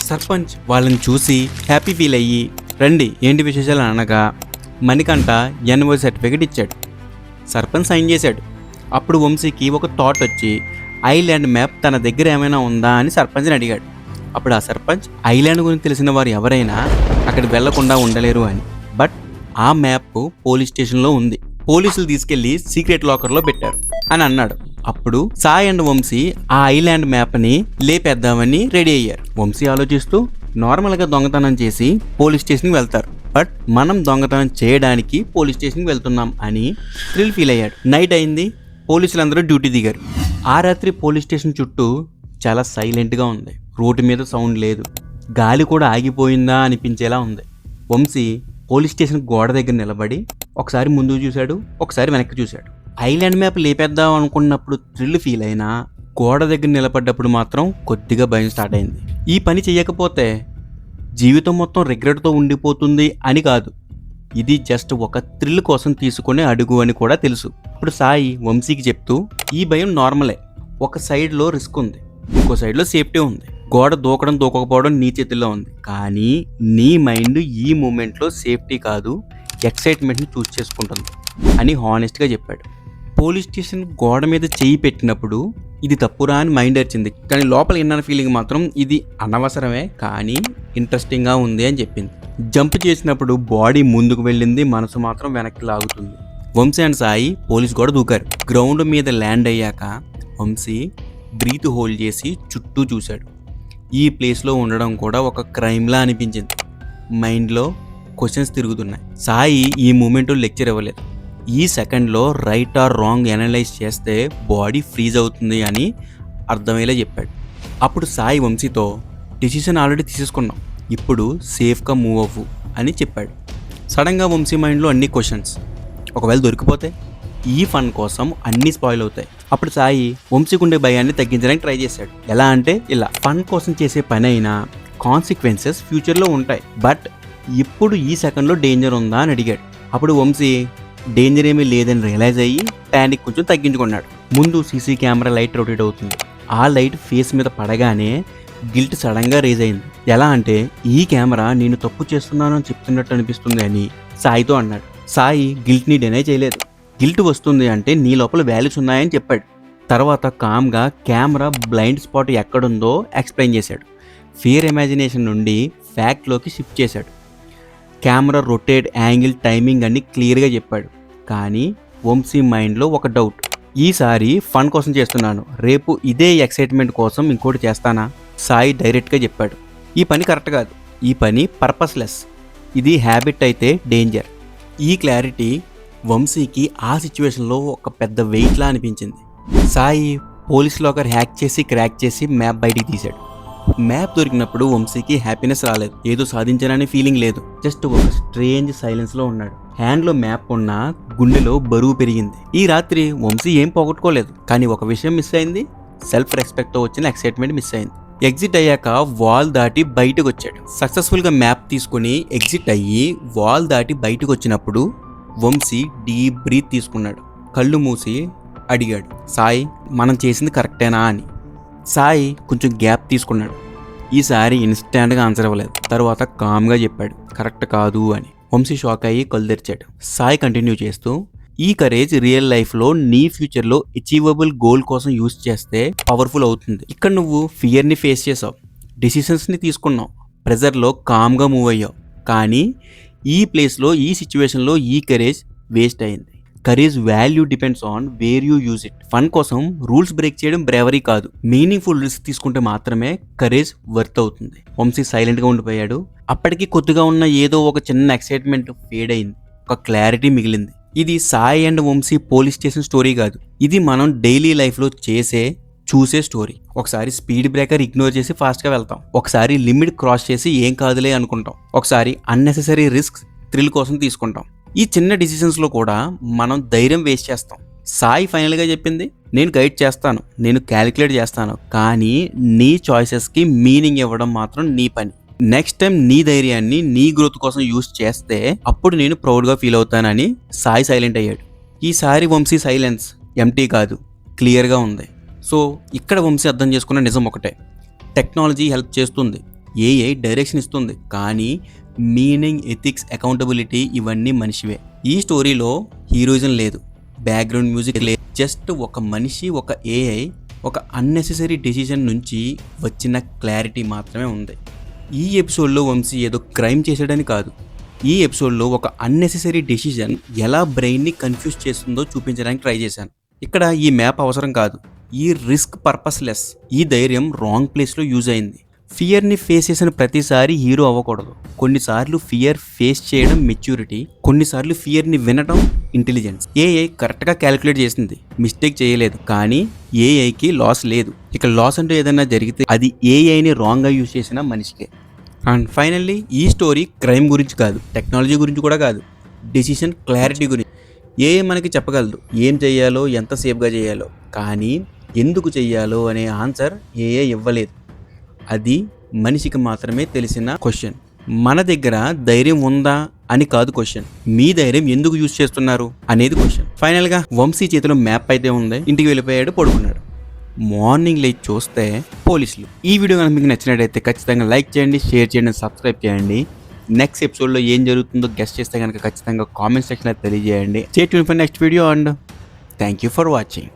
సర్పంచ్ వాళ్ళని చూసి happy feel అయ్యి రండి ఏంటి విశేషాలు అనగా మణికంఠ ఎన్ఓ సర్టిఫికేట్ ఇచ్చాడు. సర్పంచ్ సైన్ చేశాడు. అప్పుడు వంశీకి ఒక థాట్ వచ్చి ఐలాండ్ మ్యాప్ తన దగ్గర ఏమైనా ఉందా అని సర్పంచ్ని అడిగాడు. అప్పుడు ఆ సర్పంచ్ ఐలాండ్ గురించి తెలిసిన వారు ఎవరైనా అక్కడికి వెళ్లకుండా ఉండలేరు అని. బట్ ఆ మ్యాప్ పోలీస్ స్టేషన్లో ఉంది, పోలీసులు తీసుకెళ్లి సీక్రెట్ లాకర్లో పెట్టారు అని అన్నాడు. అప్పుడు సాయి అండ్ వంశీ ఆ ఐలాండ్ మ్యాప్ని లేపేద్దామని రెడీ అయ్యారు. వంశీ ఆలోచిస్తూ నార్మల్గా దొంగతనం చేసి పోలీస్ స్టేషన్కి వెళ్తారు, బట్ మనం దొంగతనం చేయడానికి పోలీస్ స్టేషన్కి వెళ్తున్నాం అని థ్రిల్ ఫీల్ అయ్యాడు. నైట్ అయింది, పోలీసులందరూ డ్యూటీ దిగారు. ఆ రాత్రి పోలీస్ స్టేషన్ చుట్టూ చాలా సైలెంట్గా ఉంది. రోడ్డు మీద సౌండ్ లేదు, గాలి కూడా ఆగిపోయిందా అనిపించేలా ఉంది. వంశీ పోలీస్ స్టేషన్ గోడ దగ్గర నిలబడి ఒకసారి ముందుకు చూశాడు, ఒకసారి వెనక్కి చూశాడు. ఐలాండ్ మ్యాప్ లేపేద్దాం అనుకున్నప్పుడు థ్రిల్ ఫీల్ అయినా గోడ దగ్గర నిలబడ్డప్పుడు మాత్రం కొద్దిగా భయం స్టార్ట్ అయింది. ఈ పని చేయకపోతే జీవితం మొత్తం రిగ్రెట్తో ఉండిపోతుంది అని కాదు, ఇది జస్ట్ ఒక థ్రిల్ కోసం తీసుకునే అడుగు అని కూడా తెలుసు. ఇప్పుడు సాయి వంశీకి చెప్తూ ఈ భయం నార్మలే, ఒక సైడ్లో రిస్క్ ఉంది, ఇంకో సైడ్లో సేఫ్టీ ఉంది. గోడ దూకడం దూకకపోవడం నీ చేతుల్లో ఉంది, కానీ నీ మైండ్ ఈ మూమెంట్లో సేఫ్టీ కాదు ఎక్సైట్మెంట్ని చూస్ చేసుకుంటుంది అని హానెస్ట్గా చెప్పాడు. పోలీస్ స్టేషన్ గోడ మీద చెయ్యి పెట్టినప్పుడు ఇది తప్పురా అని మైండ్ వచ్చింది, కానీ లోపల ఇన్న ఫీలింగ్ మాత్రం ఇది అనవసరమే కానీ ఇంట్రెస్టింగ్గా ఉంది అని చెప్పింది. జంప్ చేసినప్పుడు బాడీ ముందుకు వెళ్ళింది, మనసు మాత్రం వెనక్కి లాగుతుంది. వంశీ అండ్ సాయి పోలీస్ గోడ దూకారు. గ్రౌండ్ మీద ల్యాండ్ అయ్యాక వంశీ బ్రీత్ హోల్డ్ చేసి చుట్టూ చూశాడు. ఈ ప్లేస్లో ఉండడం కూడా ఒక క్రైమ్లా అనిపించింది. మైండ్లో క్వశ్చన్స్ తిరుగుతున్నాయి. సాయి ఈ మూమెంట్లో లెక్చర్ ఇవ్వలేదు, ఈ సెకండ్లో రైట్ ఆర్ రాంగ్ అనలైజ్ చేస్తే బాడీ ఫ్రీజ్ అవుతుంది అని అర్థమయ్యేలా చెప్పాడు. అప్పుడు సాయి వంశీతో డిసిషన్ ఆల్రెడీ తీసేసుకున్నాం, ఇప్పుడు సేఫ్గా మూవ్ అవ్వు అని చెప్పాడు. సడన్గా వంశీ మైండ్లో అన్ని క్వశ్చన్స్, ఒకవేళ దొరికిపోతే ఈ ఫన్ కోసం అన్నీ స్పాయిల్ అవుతాయి. అప్పుడు సాయి వంశీకుండే భయాన్ని తగ్గించడానికి ట్రై చేశాడు. ఎలా అంటే ఇలా, ఫన్ కోసం చేసే పని అయినా కాన్సిక్వెన్సెస్ ఫ్యూచర్లో ఉంటాయి, బట్ ఇప్పుడు ఈ సెకండ్లో డేంజర్ ఉందా అని అడిగాడు. అప్పుడు వంశీ డేంజర్ ఏమీ లేదని రియలైజ్ అయ్యి ప్యానిక్ కొంచెం తగ్గించుకున్నాడు. ముందు సీసీ కెమెరా లైట్ రొటేట్ అవుతుంది. ఆ లైట్ ఫేస్ మీద పడగానే గిల్ట్ సడన్గా రేజ్ అయింది. ఎలా అంటే ఈ కెమెరా నేను తప్పు చేస్తున్నాను అని చెప్తున్నట్టు అనిపిస్తుంది అని సాయితో అన్నాడు. సాయి గిల్ట్ని డినై చేయలేదు. గిల్ట్ వస్తుంది అంటే నీ లోపల వాల్యూస్ ఉన్నాయని చెప్పాడు. తర్వాత కామ్గా కెమెరా బ్లైండ్ స్పాట్ ఎక్కడుందో ఎక్స్ప్లెయిన్ చేశాడు. ఫియర్ ఇమాజినేషన్ నుండి ఫ్యాక్ట్లోకి షిఫ్ట్ చేశాడు. కెమెరా రొటేట్, యాంగిల్, టైమింగ్ అన్ని క్లియర్గా చెప్పాడు. కానీ వంశీ మైండ్లో ఒక డౌట్, ఈసారి ఫన్ కోసం చేస్తున్నాను, రేపు ఇదే ఎక్సైట్మెంట్ కోసం ఇంకోటి చేస్తానా? సాయి డైరెక్ట్గా చెప్పాడు, ఈ పని కరెక్ట్ కాదు, ఈ పని పర్పస్లెస్, ఇది హ్యాబిట్ అయితే డేంజర్. ఈ క్లారిటీ వంశీకి ఆ సిచ్యువేషన్లో ఒక పెద్ద వెయిట్లా అనిపించింది. సాయి పోలీస్ లాకర్ హ్యాక్ చేసి క్రాక్ చేసి మ్యాప్ బయటికి తీశాడు. మ్యాప్ దొరికినప్పుడు వంశీకి హ్యాపీనెస్ రాలేదు, ఏదో సాధించాననే ఫీలింగ్ లేదు, జస్ట్ ఒక స్ట్రేంజ్ సైలెన్స్లో ఉన్నాడు. హ్యాండ్లో మ్యాప్ ఉన్నా గుండెలో బరువు పెరిగింది. ఈ రాత్రి వంశీ ఏం పోగొట్టుకోలేదు, కానీ ఒక విషయం మిస్ అయింది, సెల్ఫ్ రెస్పెక్ట్తో వచ్చిన ఎక్సైట్మెంట్ మిస్ అయింది. ఎగ్జిట్ అయ్యాక వాల్ దాటి బయటకు వచ్చాడు. సక్సెస్ఫుల్గా మ్యాప్ తీసుకుని ఎగ్జిట్ అయ్యి వాల్ దాటి బయటకు వచ్చినప్పుడు వంశీ డీప్ బ్రీత్ తీసుకున్నాడు. కళ్ళు మూసి అడిగాడు, సాయి మనం చేసింది కరెక్టేనా అని. సాయి కొంచెం గ్యాప్ తీసుకున్నాడు. ఈసారి ఇన్స్టాంట్గా ఆన్సర్ ఇవ్వలేదు. తర్వాత కామ్గా చెప్పాడు, కరెక్ట్ కాదు అని. వంశీ షాక్ అయ్యి కళ్ళు తెరిచాడు. సాయి కంటిన్యూ చేస్తూ, ఈ కరేజ్ రియల్ లైఫ్లో నీ ఫ్యూచర్లో అచీవబుల్ గోల్ కోసం యూజ్ చేస్తే పవర్ఫుల్ అవుతుంది. ఇక్కడ నువ్వు ఫియర్ని ఫేస్ చేసావు, డిసిషన్స్ని తీసుకున్నావు, ప్రెజర్లో కామ్గా మూవ్ అయ్యావు, కానీ ఈ ప్లేస్లో ఈ సిచ్యువేషన్లో ఈ కరేజ్ వేస్ట్ అయింది. Courage value depends on where you use it. Fun కోసం రూల్స్ బ్రేక్ చేయడం బ్రేవరీ కాదు, మీనింగ్ఫుల్ రిస్క్ తీసుకుంటే మాత్రమే కరేజ్ వర్త్ అవుతుంది. వంశీ సైలెంట్గా ఉండిపోయాడు. అప్పటికి కొద్దిగా ఉన్న ఏదో ఒక చిన్న ఎక్సైట్మెంట్ ఫేడ్ అయింది, ఒక క్లారిటీ మిగిలింది. ఇది Sai and Vamshi police station story కాదు, ఇది మనం డైలీ లైఫ్లో చూసే స్టోరీ. ఒకసారి స్పీడ్ బ్రేకర్ ఇగ్నోర్ చేసి ఫాస్ట్గా వెళ్తాం, ఒకసారి లిమిట్ క్రాస్ చేసి ఏం కాదులే అనుకుంటాం, ఒకసారి అన్నెసెసరీ రిస్క్ థ్రిల్ కోసం తీసుకుంటాం. ఈ చిన్న డిసిషన్స్లో కూడా మనం ధైర్యం వేస్ట్ చేస్తాం. సాయి ఫైనల్గా చెప్పింది, నేను గైడ్ చేస్తాను, నేను క్యాలిక్యులేట్ చేస్తాను, కానీ నీ చాయిసెస్కి మీనింగ్ ఇవ్వడం మాత్రం నీ పని. నెక్స్ట్ టైం నీ ధైర్యాన్ని నీ గ్రోత్ కోసం యూజ్ చేస్తే అప్పుడు నేను ప్రౌడ్గా ఫీల్ అవుతానని సాయి సైలెంట్ అయ్యాడు. ఈసారి వంశీ సైలెన్స్ ఎంటీ కాదు, క్లియర్గా ఉంది. సో ఇక్కడ వంశీ అర్థం చేసుకున్న నిజం ఒకటే, టెక్నాలజీ హెల్ప్ చేస్తుంది, ఏఐ డైరెక్షన్ ఇస్తుంది, కానీ మీనింగ్, ఎథిక్స్, అకౌంటబిలిటీ ఇవన్నీ మనిషివే. ఈ స్టోరీలో హీరోయిజం లేదు, బ్యాక్గ్రౌండ్ మ్యూజిక్ లేదు, జస్ట్ ఒక మనిషి, ఒక ఏఐ, ఒక అన్నెసెసరీ డెసిషన్ నుంచి వచ్చిన క్లారిటీ మాత్రమే ఉంది. ఈ ఎపిసోడ్లో వంశీ ఏదో క్రైమ్ చేశాడని కాదు, ఈ ఎపిసోడ్లో ఒక అన్నెసెసరీ డెసిషన్ ఎలా బ్రెయిన్ని కన్ఫ్యూజ్ చేస్తుందో చూపించడానికి ట్రై చేశాను. ఇక్కడ ఈ మ్యాప్ అవసరం కాదు, ఈ రిస్క్ పర్పస్లెస్, ఈ ధైర్యం రాంగ్ ప్లేస్లో యూజ్ అయింది. ఫియర్ని ఫేస్ చేసిన ప్రతిసారి హీరో అవ్వకూడదు. కొన్నిసార్లు ఫియర్ ఫేస్ చేయడం మెచ్యూరిటీ, కొన్నిసార్లు ఫియర్ని వినడం ఇంటెలిజెన్స్. ఏఐ కరెక్ట్గా క్యాలిక్యులేట్ చేసింది, మిస్టేక్ చేయలేదు, కానీ ఏఐకి లాస్ లేదు. ఇక లాస్ అంటూ ఏదైనా జరిగితే అది ఏఐని రాంగ్గా యూజ్ చేసిన మనిషికే. అండ్ ఫైనల్లీ ఈ స్టోరీ క్రైమ్ గురించి కాదు, టెక్నాలజీ గురించి కూడా కాదు, డెసిషన్ క్లారిటీ గురించి. ఏఐ మనకి చెప్పగలదు ఏం చేయాలో, ఎంత సేఫ్గా చేయాలో, కానీ ఎందుకు చెయ్యాలో అనే ఆన్సర్ ఏఐ ఇవ్వలేదు. అది మనిషికి మాత్రమే తెలిసిన క్వశ్చన్. మన దగ్గర ధైర్యం ఉందా అని కాదు క్వశ్చన్, మీ ధైర్యం ఎందుకు యూజ్ చేస్తున్నారు అనేది క్వశ్చన్. ఫైనల్గా వంశీ చేతిలో మ్యాప్ అయితే ఉంది, ఇంటికి వెళ్ళిపోయాడు, పడుకున్నాడు. మార్నింగ్ లేచి చూస్తే పోలీసులు. ఈ వీడియో కనుక మీకు నచ్చినట్టయితే ఖచ్చితంగా లైక్ చేయండి, షేర్ చేయండి, సబ్స్క్రైబ్ చేయండి. నెక్స్ట్ ఎపిసోడ్లో ఏం జరుగుతుందో గెస్ట్ చేస్తే కనుక ఖచ్చితంగా కామెంట్ సెక్షన్లో తెలియజేయండి. Stay tune for next video and thank you for watching.